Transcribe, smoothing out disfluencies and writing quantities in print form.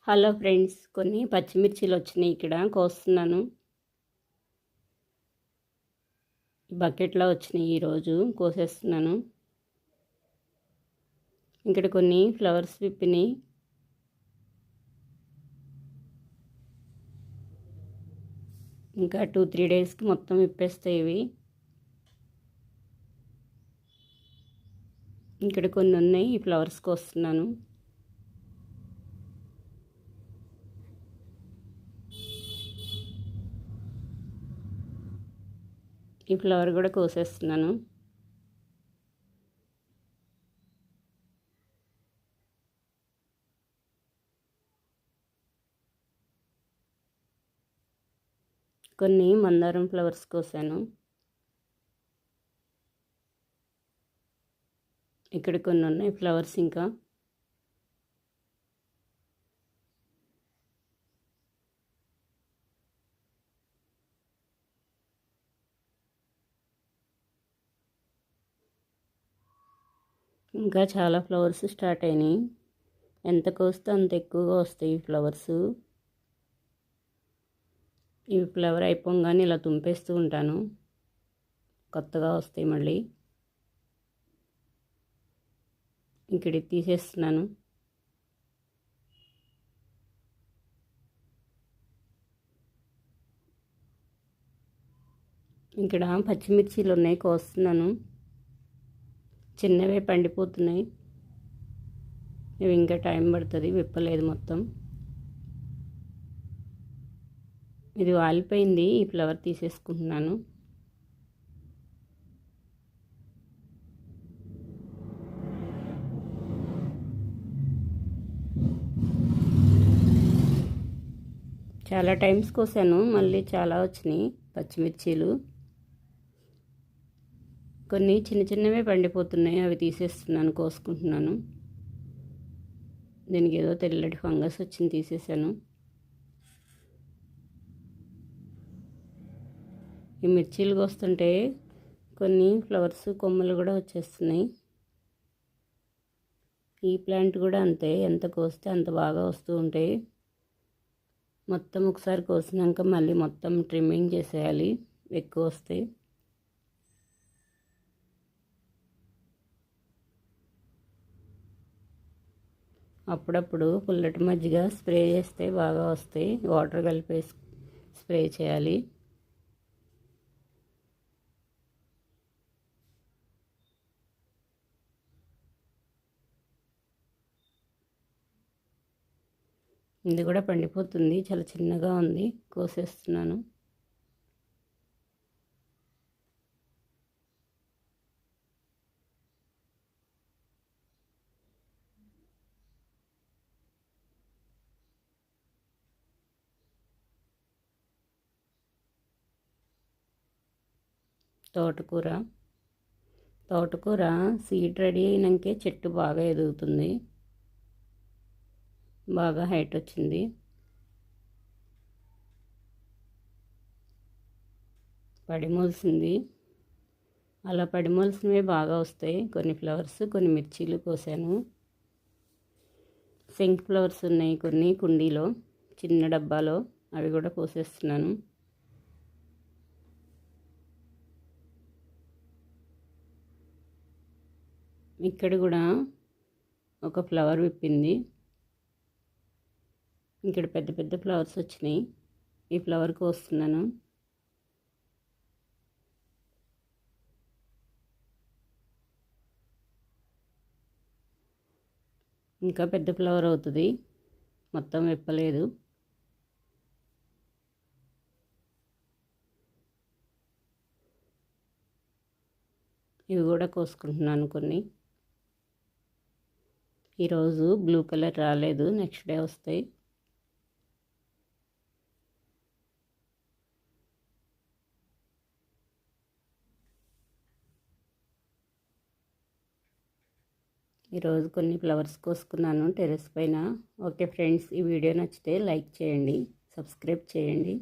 Hello friends, కొన్ని పచ్చిమిర్చిలు వచ్చినాయి. ఇక్కడ కోస్తున్నాను. బకెట్లో వచ్చినాయి, ఈరోజు కోసేస్తున్నాను. ఇక్కడ కొన్ని ఫ్లవర్స్ విప్పినాయి. ఇంకా 2-3 డేస్కి మొత్తం విప్పేస్తాయి ఇవి. ఇక్కడ కొన్ని ఉన్నాయి, ఈ ఫ్లవర్స్ కోస్తున్నాను. ఈ ఫ్లవర్ కూడా కోసేస్తున్నాను. కొన్ని మందారం ఫ్లవర్స్ కోసాను. ఇక్కడ కొన్ని ఉన్నాయి ఫ్లవర్స్. ఇంకా ఇంకా చాలా ఫ్లవర్స్ స్టార్ట్ అయినాయి. ఎంత కోస్తే అంత ఎక్కువగా వస్తాయి ఈ ఫ్లవర్స్. ఈ ఫ్లవర్ అయిపోగానే ఇలా తుంపేస్తూ ఉంటాను, కొత్తగా వస్తాయి మళ్ళీ. ఇక్కడ తీసేస్తున్నాను. ఇక్కడ పచ్చిమిర్చిలు ఉన్నాయి, కోస్తున్నాను. చిన్నవే పండిపోతున్నాయి. ఇవి ఇంకా టైం పడుతుంది, విప్పలేదు మొత్తం. ఇది వాలిపోయింది, ఈ ఫ్లవర్ తీసేసుకుంటున్నాను. చాలా టైమ్స్ కోసాను, మళ్ళీ చాలా వచ్చినాయి పచ్చిమిర్చీలు. కొన్ని చిన్న చిన్నవే పండిపోతున్నాయి, అవి తీసేస్తున్నాను, కోసుకుంటున్నాను. దీనికి ఏదో తెల్లటి ఫంగస్ వచ్చింది, తీసేసాను. ఈ మిర్చీలు కోస్తుంటే కొన్ని ఫ్లవర్స్ కొమ్మలు కూడా వచ్చేస్తున్నాయి. ఈ ప్లాంట్ కూడా అంతే, ఎంత కోస్తే అంత బాగా వస్తూ ఉంటాయి. మొత్తం ఒకసారి కోసినాక మళ్ళీ మొత్తం ట్రిమ్మింగ్ చేసేయాలి, ఎక్కువ వస్తాయి. అప్పుడప్పుడు పుల్లటి మజ్జిగ స్ప్రే చేస్తే బాగా వస్తాయి. వాటర్ కలిపి స్ప్రే చేయాలి. ఇది కూడా పండిపోతుంది, చాలా చిన్నగా ఉంది, కోసేస్తున్నాను. తోటకూర సీడ్ రెడీ అయినాకే చెట్టు బాగా ఎదుగుతుంది, బాగా హైట్ వచ్చింది. పడిమోల్సింది, అలా పడిమోల్సినవి బాగా వస్తాయి. కొన్ని ఫ్లవర్స్, కొన్ని మిర్చీలు కోసాను. సింక్ ఫ్లవర్స్ ఉన్నాయి కొన్ని కుండీలో, చిన్న డబ్బాలో, అవి కూడా కోసేస్తున్నాను. ఇక్కడ కూడా ఒక ఫ్లవర్ విప్పింది. ఇక్కడ పెద్ద పెద్ద ఫ్లవర్స్ వచ్చినాయి, ఈ ఫ్లవర్ కోస్తున్నాను. ఇంకా పెద్ద ఫ్లవర్ అవుతుంది, మొత్తం విప్పలేదు. ఇవి కూడా కోసుకుంటున్నాను కొన్ని. ఈరోజు బ్లూ కలర్ రాలేదు, నెక్స్ట్ డే వస్తాయి. ఈరోజు కొన్ని ఫ్లవర్స్ కోసుకున్నాను టెర్రస్ పైన. ఓకే ఫ్రెండ్స్, ఈ వీడియో నచ్చితే లైక్ చేయండి, సబ్స్క్రైబ్ చేయండి.